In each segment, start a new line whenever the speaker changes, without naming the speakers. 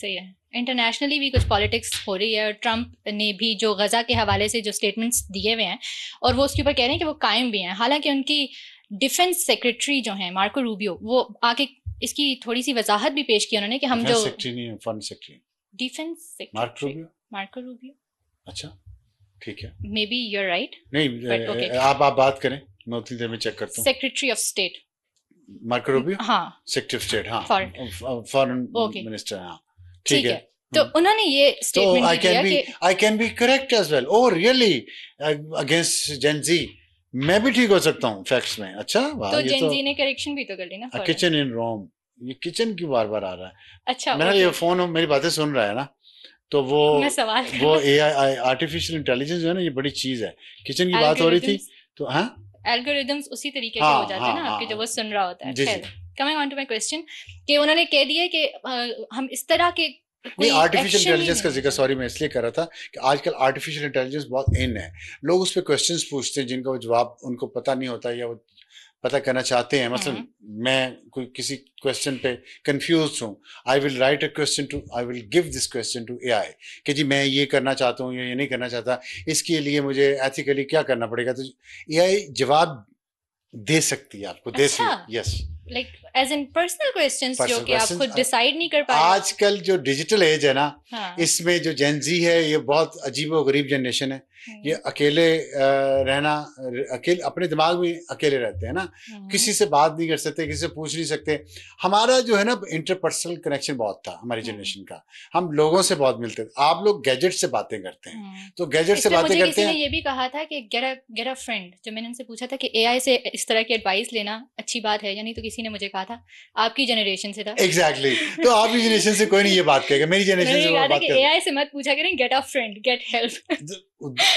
सही है। इंटरनेशनली भी कुछ पॉलिटिक्स हो रही है और ट्रम्प ने भी जो गजा के हवाले से जो स्टेटमेंट्स दिए हुए हैं और वो उसके ऊपर कह रहे हैं कि वो कायम भी हैं, हालांकि उनकी डिफेंस सेक्रेटरी जो हैं मार्को रूबियो, वो आके इसकी थोड़ी सी वजाहत भी पेश की उन्होंने कि हम जो
डिफेंस सेक्रेटरी नहीं है, foreign secretary.
Defence
Mark
secretary
Rubio.
Marco Rubio,
अच्छा, ठीक है।
Maybe you are right,
नहीं,
बट ओके,
आप बात करें, मैं उतनी देर में चेक करता हूँ।
Secretary of state.
Marco Rubio,
हाँ,
सेक्रेटरी ऑफ स्टेट,
फॉरेन,
हाँ, फॉरेन
ओके,
मिनिस्टर, हाँ, ठीक
ठीक
है।
है। तो उन्होंने ये
तो
स्टेटमेंट भी दिया कि
I can be correct as well. Oh really? Against Gen Z मैं भी ठीक हो सकता हूँ फैक्ट्स में। अच्छा, वाह,
तो
ये
जेन
तो।
जी ने करेक्शन भी तो कर ली ना फौरन।
किचन इन रोम, ये किचन क्यों बार बार आ रहा
अच्छा,
है? मेरा ये
ओके,
फोन मेरी बातें सुन रहा है ना, तो वो
मैं सवाल
वो
करना।
AI आर्टिफिशियल इंटेलिजेंस जो है ना, ये बड़ी चीज है। किचन की बात हो रही थी,
एल्गोरिदम्स,
तो हाँ
एल्गोरिदम्स उसी तरीके के हो
हाँ
जाते हैं
हाँ
ना आपके, जो
हाँ,
वो सुन रहा होता है।
जी जी।
खैर, coming on to my question, कि उन्होंने कह दिया कि हम इस तरह के
नहीं,
कोई
आर्टिफिशियल
एक्शन ही
इंटेलिजेंस का
लेने
जिक्र,
चाहिए।
सॉरी, मैं इसलिए कर रहा था कि आजकल आर्टिफिशियल इंटेलिजेंस बहुत इन है। लोग उस पर क्वेश्चंस पूछते हैं जिनका वो जवाब उनको पता नहीं होता, या वो पता करना चाहते हैं। मसलन
हम्म,
मैं कोई किसी क्वेश्चन पे कंफ्यूज हूँ, I will write a question to, I will give this question to AI कि जी मैं ये करना चाहता हूँ या ये नहीं करना चाहता, इसके लिए मुझे एथिकली क्या करना पड़ेगा। तो AI जवाब दे सकती है आपको, दे
अच्छा,
see, yes.
Like as in personal questions जो
पर्सनल
कि आप
क्वेश्चन।
खुद डिसाइड नहीं कर पा रहे हो।
आजकल जो डिजिटल एज है ना,
हाँ,
इसमें जो जेनजी है, ये बहुत अजीबो गरीब जनरेशन है। ये
हम्म,
अकेले रहना, अकेले अपने दिमाग में अकेले रहते हैं ना,
हम्म,
किसी से बात नहीं कर सकते, किसी से पूछ नहीं सकते। हमारा जो है ना इंटरपर्सनल कनेक्शन बहुत था हमारी
हम्म,
जनरेशन का, हम लोगों से बहुत मिलते थे। आप लोग गैजेट से बातें करते हैं, तो गैजेट से
इसमें
बातें
मुझे
करते
किसी ने
हैं।
ये भी कहा था कि गेट अ फ्रेंड, जब मैंने उनसे पूछा था कि एआई से इस तरह की एडवाइस लेना अच्छी बात है या नहीं, तो किसी ने मुझे कहा था आपकी जनरेशन से था।
Exactly exactly। तो आपकी जनरेशन से कोई नहीं ये बात कहेगा, मेरी जनरेशन
उन्होंने
से
ये
वो
कहा था
बात
कि
कर।
एआई से मत पूछा करें, get a friend, get help.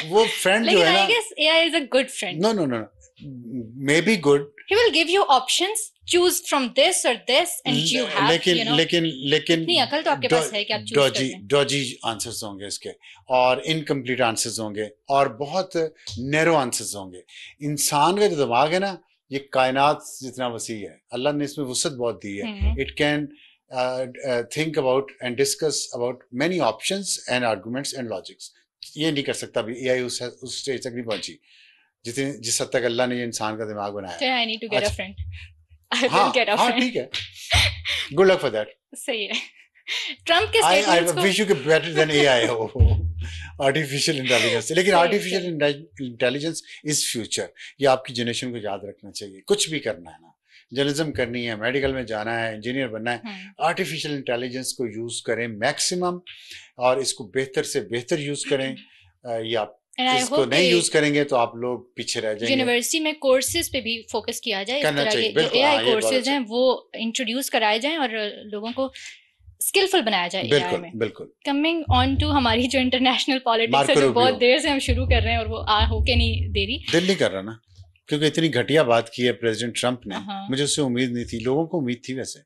वो फ्रेंड जो
लेकिन
है
आई
ना,
guess AI is a good friend.
No no no, maybe good.
He will give you options, choose from this और दिस एंड यू हैव
लेकिन लेकिन लेकिन
इतनी अकल तो आपके पास है कि आप चूज कर
डॉजी
लें।
डॉजी आंसर्स होंगे इसके, और इनकम्प्लीट आंसर्स होंगे, और बहुत नैरो आंसर्स होंगे। इंसान का जो दिमाग है ना, ये कायनात जितना वसी है, अल्लाह ने इसमें वसत बहुत दी है।
Hmm,
it can think about and discuss about many options and arguments and logics. ये नहीं कर सकता अभी AI उस स्टेज तक नहीं पहुंची जितनी, जिस हद तक अल्लाह ने ये इंसान का दिमाग बनाया
I need to get a
आज।
फ्रेंड, आई
हाँ
विल गेट अ
हाँ,
फ्रेंड।
ठीक है, गुड लक फॉर दैट।
सही है। ट्रम्प के
आई
स्टेटमेंट्स को,
विश यू के बेटर देन AI हो आर्टिफिशियल इंटेलिजेंस। लेकिन
सही
आर्टिफिशियल
सही,
इंटेलिजेंस इज फ्यूचर। ये आपकी जनरेशन को याद रखना चाहिए। कुछ भी करना है ना, जर्नलिज्म करनी है, मेडिकल में जाना है, इंजीनियर बनना है,
हम्म,
आर्टिफिशियल इंटेलिजेंस को यूज करें मैक्सिमम, और इसको बेहतर से बेहतर यूज करें। ये आप
एंड आई
इसको
होप कि
नहीं यूज करेंगे तो आप लोग पीछे रह जाएंगे।
यूनिवर्सिटी में कोर्सेज पे भी फोकस किया जाए, इस
करना
तरह के
चाहिए,
जो
बिल्कुल,
एआई
हाँ, ये बहुत
कोर्सेज
अच्छा।
हैं वो इंट्रोड्यूस कराए जाएं और लोगों को स्किलफुल बनाया जाए एआई
बिल्कुल
में।
बिल्कुल।
कमिंग ऑन टू हमारी जो इंटरनेशनल पॉलिटिक्स है,
मार्को
जो बहुत
रूबियो,
देर से हम शुरू कर रहे हैं और वो होके नहीं दे रही।
दिल नहीं कर रहा ना, क्योंकि इतनी घटिया बात की है प्रेसिडेंट ट्रंप ने।
हाँ,
मुझे उससे उम्मीद नहीं थी, लोगों को उम्मीद थी वैसे।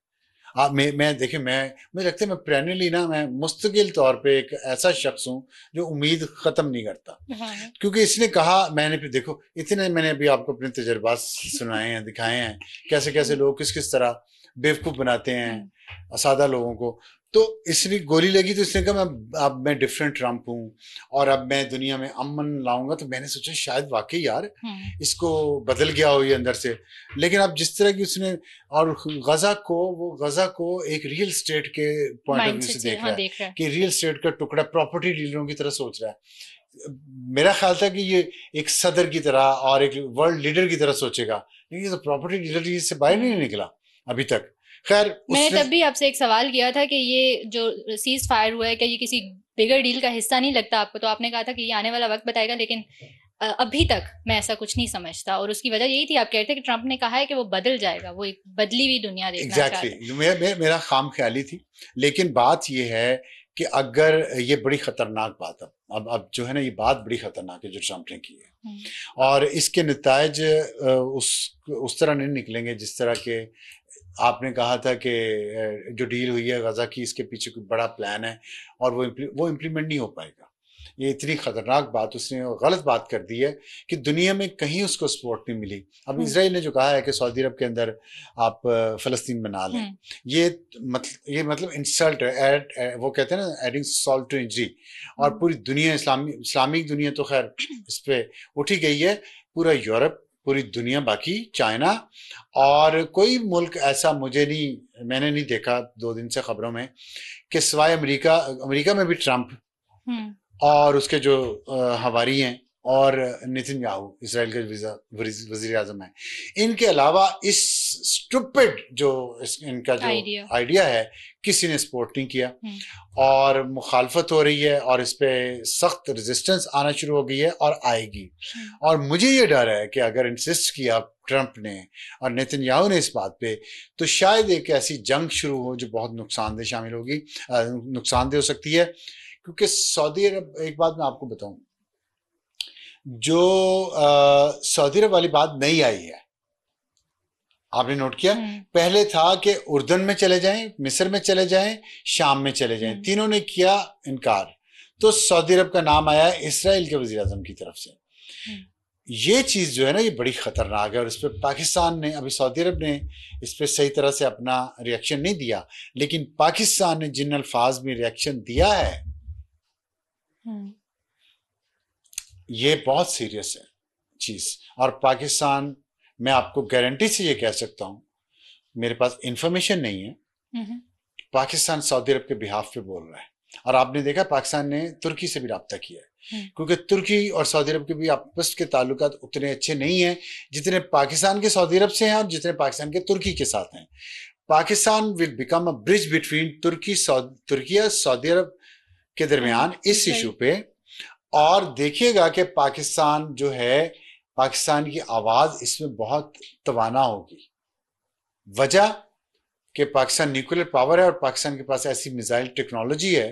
आप मैं देखिए, मैं मुझे लगता है मैं पेरेनियली ना, मैं मुस्तकिल तौर पे एक ऐसा शख्स हूँ जो उम्मीद खत्म नहीं करता।
हाँ,
क्योंकि इसने कहा, मैंने फिर देखो इतने, मैंने अभी आपको अपने तजुर्बात सुनाए हैं, दिखाए हैं, कैसे कैसे लोग किस किस तरह बेवकूफ बनाते हैं सादा लोगों को। तो इसने गोली लगी तो इसने कहा मैं डिफरेंट ट्रम्प हूँ और अब मैं दुनिया में अमन लाऊंगा। तो मैंने सोचा शायद वाकई यार इसको बदल गया हो ये अंदर से। लेकिन अब जिस तरह की उसने, और गजा को एक रियल स्टेट के पॉइंट ऑफ व्यू
माइंडसेट
से
से
देख
हाँ
रहा है
देख रहा है।
कि रियल स्टेट का टुकड़ा प्रॉपर्टी डीलरों की तरह सोच रहा है। मेरा ख्याल था कि ये एक सदर की तरह और एक वर्ल्ड लीडर की तरह सोचेगा, लेकिन ये तो प्रॉपर्टी डीलर से बाहर नहीं
हम्म,
निकला अभी तक। खैर
मैंने
उसने,
तब भी आपसे एक सवाल किया था कि ये जो सीज फायर हुआ है, क्या ये किसी बिगर डील का हिस्सा नहीं लगता आपको, तो आपने कहा था कि ये आने वाला वक्त बताएगा, लेकिन अभी तक मैं ऐसा कुछ नहीं समझता, और उसकी वजह यही थी, आप कहते थे कि ट्रंप ने कहा है कि वो बदल जाएगा, वो एक बदली हुई दुनिया देखना चाहता है।
एग्जैक्टली मेरा खाम ख्याली थी। लेकिन बात यह है कि अगर ये बड़ी खतरनाक बात, अब जो है ना, ये बात बड़ी खतरनाक है जो ट्रंप ने की है, और इसके नतायज उस तरह नहीं निकलेंगे जिस तरह के आपने कहा था कि जो डील हुई है गजा की, इसके पीछे कोई बड़ा प्लान है और वो इम्प्लीमेंट नहीं हो पाएगा। ये इतनी खतरनाक बात उसने गलत बात कर दी है कि दुनिया में कहीं उसको सपोर्ट नहीं मिली। अब इसराइल ने जो कहा है कि सऊदी अरब के अंदर आप फ़लस्तीन बना लें, ये मतलब इंसल्ट है, वो कहते हैं ना एडिंग सॉल्ट टू इंजरी। और पूरी दुनिया इस्लामिक दुनिया तो खैर इस पे उठी गई है, पूरा यूरोप, पूरी दुनिया, बाकी चाइना, और कोई मुल्क ऐसा मैंने नहीं देखा 2 दिन से खबरों में कि सिवाय अमेरिका में भी ट्रंप और उसके जो हवारी हैं और नेतन्याहू इसराइल के वजीर आजम हैं, इनके अलावा इस स्टूपिड जो इनका जो आइडिया है किसी ने सपोर्ट नहीं किया, और मुखालफत हो रही है और इस पे सख्त रेजिस्टेंस आना शुरू हो गई है और आएगी। और मुझे ये डर है कि अगर इंसिस्ट किया ट्रंप ने और नेतन्याहू ने इस बात पे, तो शायद एक ऐसी जंग शुरू हो जो बहुत नुकसानदेह नुकसानदेह हो सकती है। क्योंकि सऊदी अरब, एक बात मैं आपको बताऊं, जो सऊदी अरब वाली बात नहीं आई है, आपने नोट किया? पहले था कि उर्दन में चले जाएं, मिस्र में चले जाएं, शाम में चले जाएं, तीनों ने किया इनकार, तो सऊदी अरब का नाम आया इसराइल के वजीर आजम की तरफ से। ये चीज जो है ना, ये बड़ी खतरनाक है, और इस पर पाकिस्तान ने, अभी सऊदी अरब ने इस पर सही तरह से अपना रिएक्शन नहीं दिया, लेकिन पाकिस्तान ने जिन अल्फाज में रिएक्शन दिया है ये बहुत सीरियस है चीज। और पाकिस्तान, मैं आपको गारंटी से ये कह सकता हूं, मेरे पास इंफॉर्मेशन नहीं है, पाकिस्तान सऊदी अरब के बिहाफ पे बोल रहा है। और आपने देखा पाकिस्तान ने तुर्की से भी राब्ता किया है, क्योंकि तुर्की और सऊदी अरब के भी आपस के ताल्लुकात उतने अच्छे नहीं हैं जितने पाकिस्तान के सऊदी अरब से हैं और जितने पाकिस्तान के तुर्की के साथ हैं। Pakistan will become a bridge between Turkey सऊदी अरब के दरमियान इस इशू पे। और देखिएगा कि पाकिस्तान जो है, पाकिस्तान की आवाज इसमें बहुत तवाना होगी। वजह कि पाकिस्तान न्यूक्लियर पावर है और पाकिस्तान के पास ऐसी मिसाइल टेक्नोलॉजी है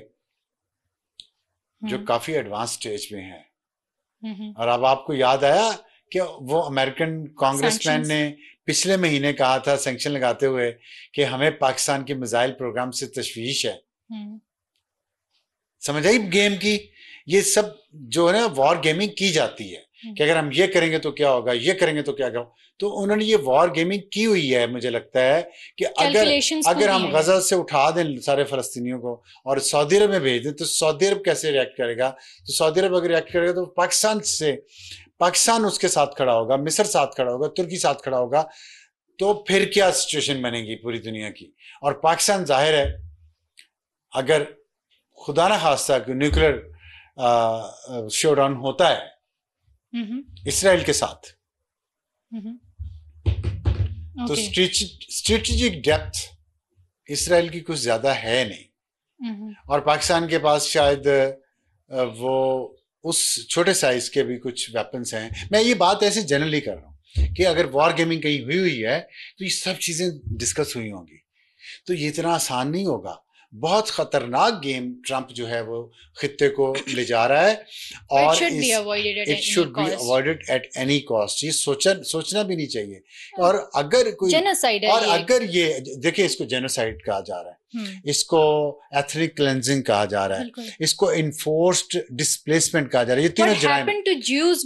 जो काफी एडवांस स्टेज में है। और अब आपको याद आया कि वो अमेरिकन कांग्रेसमैन ने पिछले महीने कहा था सैंक्शन लगाते हुए कि हमें पाकिस्तान के मिसाइल प्रोग्राम से तशवीश है। समझ आई गेम की? ये सब जो है ना वॉर गेमिंग की जाती है कि अगर हम ये करेंगे तो क्या होगा, ये करेंगे तो क्या होगा। तो उन्होंने ये वॉर गेमिंग की हुई है। मुझे लगता है कि अगर हम गजा से उठा दें सारे फलस्तीनियों को और सऊदी अरब में भेज दें, तो सऊदी अरब कैसे रिएक्ट करेगा? तो सऊदी अरब अगर रिएक्ट करेगा तो पाकिस्तान उसके साथ खड़ा होगा, मिस्र साथ खड़ा होगा, तुर्की साथ खड़ा होगा। तो फिर क्या सिचुएशन बनेगी पूरी दुनिया की? और पाकिस्तान जाहिर है अगर खुदा ना खास्ता न्यूक्लियर शोडाउन होता है इसराइल के साथ, तो स्ट्रेटेजिक डेप्थ इसराइल की कुछ ज्यादा है नहीं, और पाकिस्तान के पास शायद वो उस छोटे साइज के भी कुछ वेपन्स हैं। मैं ये बात ऐसे जनरली कर रहा हूँ कि अगर वॉर गेमिंग कहीं हुई है तो ये सब चीजें डिस्कस हुई होंगी, तो ये इतना आसान नहीं होगा। बहुत खतरनाक गेम ट्रंप जो है वो खित्ते को ले जा रहा है, और it should be avoided at any cost. ये सोचना भी नहीं चाहिए। और अगर कोई अगर ये देखिए, इसको जेनोसाइड कहा जा रहा है, इसको एथनिक क्लेंजिंग कहा जा रहा है, इसको इन्फोर्स्ड डिस्प्लेसमेंट कहा जा रहा है। ये तीनों जुराइम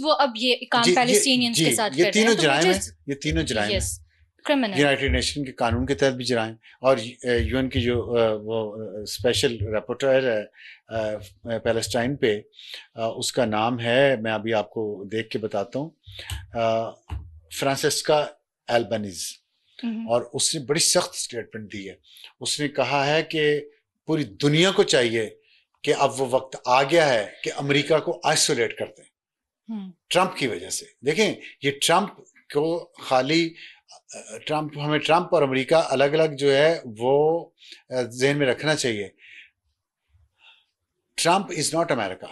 वो अब ये काम पैलेस्टीनियंस के साथ कर रहे हैं।
ये तीनों जुराइम है, यूनाइटेड नेशन के कानून के तहत भी जुराइम। और यूएन की जो वो स्पेशल रिपोर्टर है पैलेस्टाइन पे, उसका नाम है, मैं अभी आपको देख के बताता हूँ, फ्रांसिस्का एल्बनीज, और उसने बड़ी सख्त स्टेटमेंट दी है। उसने कहा है कि पूरी दुनिया को चाहिए कि अब वो वक्त आ गया है कि अमेरिका को आइसोलेट कर दें ट्रंप की वजह से। देखें, ये ट्रंप को खाली हमें ट्रंप और अमेरिका अलग अलग जो है वो ज़हन में रखना चाहिए। Trump is not America,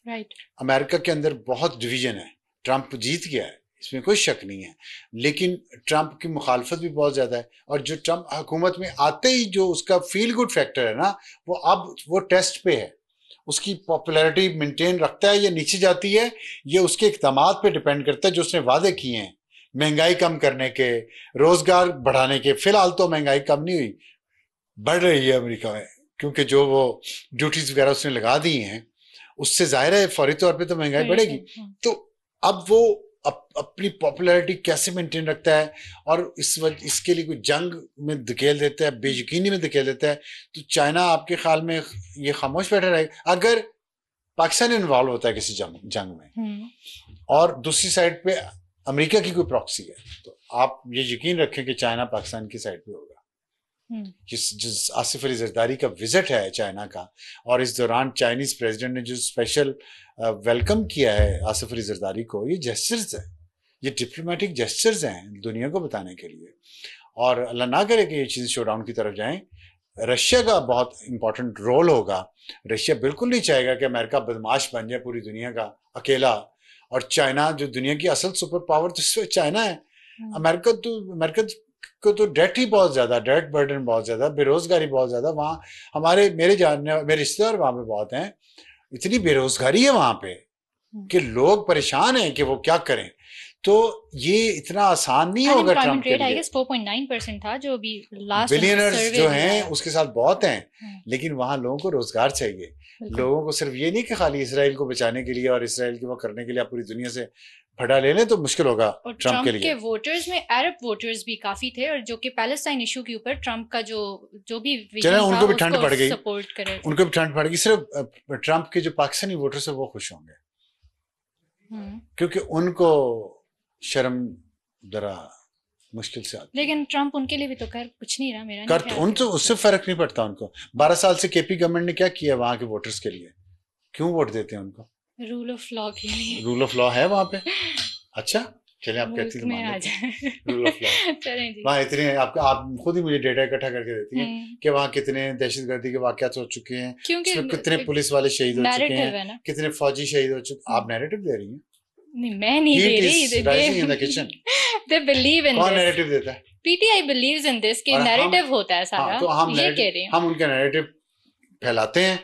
right? America के अंदर बहुत डिवीजन है। ट्रंप जीत गया है, इसमें कोई शक नहीं है, लेकिन ट्रंप की मुखालफत भी बहुत ज्यादा है। और जो ट्रंप हुकूमत में आते ही जो उसका फील गुड फैक्टर है ना, वो अब वो टेस्ट पे है। उसकी पॉपुलैरिटी मेंटेन रखता है या नीचे जाती है, ये उसके इक़दामात पे डिपेंड करता है जो उसने वादे किए हैं, महंगाई कम करने के, रोजगार बढ़ाने के। फिलहाल तो महंगाई कम नहीं हुई, बढ़ रही है अमेरिका में, क्योंकि जो वो ड्यूटीज वगैरह उसने लगा दी हैं उससे जाहिर है फौरी तौर पे तो महंगाई बढ़ेगी। तो अब वो अपनी पॉपुलैरिटी कैसे मेंटेन रखता है और इसके लिए कोई जंग में धकेल देता है, बेयकीनी में धकेल देता है, तो चाइना आपके ख्याल में ये खामोश बैठा रहेगा? अगर पाकिस्तान इन्वॉल्व होता है किसी जंग में और दूसरी साइड पे अमेरिका की कोई प्रॉक्सी है, तो आप ये यकीन रखें कि चाइना पाकिस्तान की साइड पे होगा। जिस आसिफ अली जरदारी का विजिट है चाइना का, और इस दौरान चाइनीज प्रेसिडेंट ने जो स्पेशल वेलकम किया है आसिफ अली जरदारी को, ये जेस्चर्स है, ये डिप्लोमेटिक जेस्चर्स हैं दुनिया को बताने के लिए। और अल्लाह ना करे कि ये चीज़ें शोडाउन की तरफ जाएं। रशिया का बहुत इंपॉर्टेंट रोल होगा। रशिया बिल्कुल नहीं चाहेगा कि अमेरिका बदमाश बन जाए पूरी दुनिया का अकेला, और चाइना जो दुनिया की असल सुपर पावर तो चाइना है। अमेरिका को तो डेट ही बहुत ज्यादा, डेट बर्डन बहुत ज्यादा, बेरोजगारी बहुत ज्यादा वहाँ। मेरे रिश्तेदार वहां पे बहुत हैं, इतनी बेरोजगारी है वहां पे कि लोग परेशान हैं कि वो क्या करें। तो ये इतना आसान नहीं होगा ट्रम्प के लिए।
4.9% था जो अभी लास्ट
बिलियनर्स जो हैं उसके साथ बहुत हैं, लेकिन वहां लोगों को रोजगार चाहिए। लोगों को सिर्फ ये नहीं कि खाली इसराइल को बचाने के लिए और इसराइल की वो करने के लिए आप पूरी दुनिया से फटा ले लें तो मुश्किल होगा ट्रम्प के लिए।
के वोटर्स में अरब वोटर्स भी काफी थे, और जो कि पैलेस्टाइन इशू के ऊपर ट्रम्प का जो भी विजन था
उनको भी ठंड पड़ गई,
सपोर्ट कर रहे थे।
उनको भी ठंड पड़ गई। सिर्फ ट्रम्प के जो पाकिस्तानी वोटर्स है वो खुश होंगे, क्योंकि उनको शर्म जरा मुश्किल से आती।
लेकिन ट्रम्प उनके लिए भी तो कर कुछ नहीं रहा, मेरा
कर तो उन तो उससे फर्क नहीं पड़ता उनको। 12 साल से केपी गवर्नमेंट ने क्या किया वहां के वोटर्स के लिए? क्यों वोट देते हैं उनको?
रूल ऑफ लॉ के लिए।
रूल ऑफ लॉ है वहां पे? अच्छा चलिए, आप कहती
हैं
रूल ऑफ लॉ वहाँ इतने आप खुद ही मुझे डेटा इकट्ठा करके देती हैं कि वहाँ कितने दहशतगर्दी के वाकयात हो चुके हैं, कितने पुलिस वाले शहीद हो चुके हैं, कितने फौजी शहीद हो चुके। आप नैरेटिव दे रही हैं?
नहीं, मैं नहीं दे रही। They believe in
कौन
this.
नैरेटिव देता है?
PTI believes in this कि नैरेटिव होता है सारा।
तो हम उनका नैरेटिव फैलाते हैं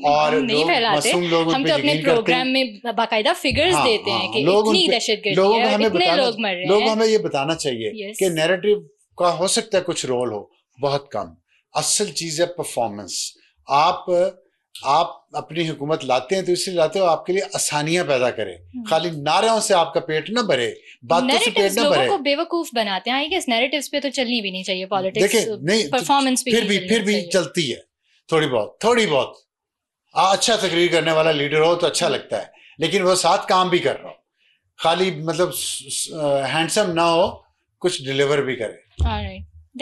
और
नहीं फैलाते, हम तो अपने प्रोग्राम में बाकायदा फिगर्स देते हैं कि इतनी दहशतगर्दी है, इतने लोग मर रहे हैं।
लोग हमें ये बताना चाहिए कि नैरेटिव का हो सकता है कुछ रोल हो, बहुत कम। असल चीज है परफॉर्मेंस। आप अपनी हुकूमत लाते हैं तो इसलिए लाते हो आपके लिए आसानियां पैदा करे, खाली नारों से आपका पेट ना भरे, बातों से पेट ना भरे।
लोगों को बेवकूफ बनाते हैं। आई गेस नैरेटिव्स पे तो चलनी भी नहीं चाहिए पॉलिटिक्स।
देखिए नहीं,
परफॉर्मेंस पे
फिर भी चलती है थोड़ी बहुत। अच्छा तकरीर करने वाला लीडर हो तो अच्छा लगता है, लेकिन वो साथ काम भी कर रहा हो, खाली मतलब हैंडसम ना हो, कुछ डिलीवर भी करे।
ऑलराइट।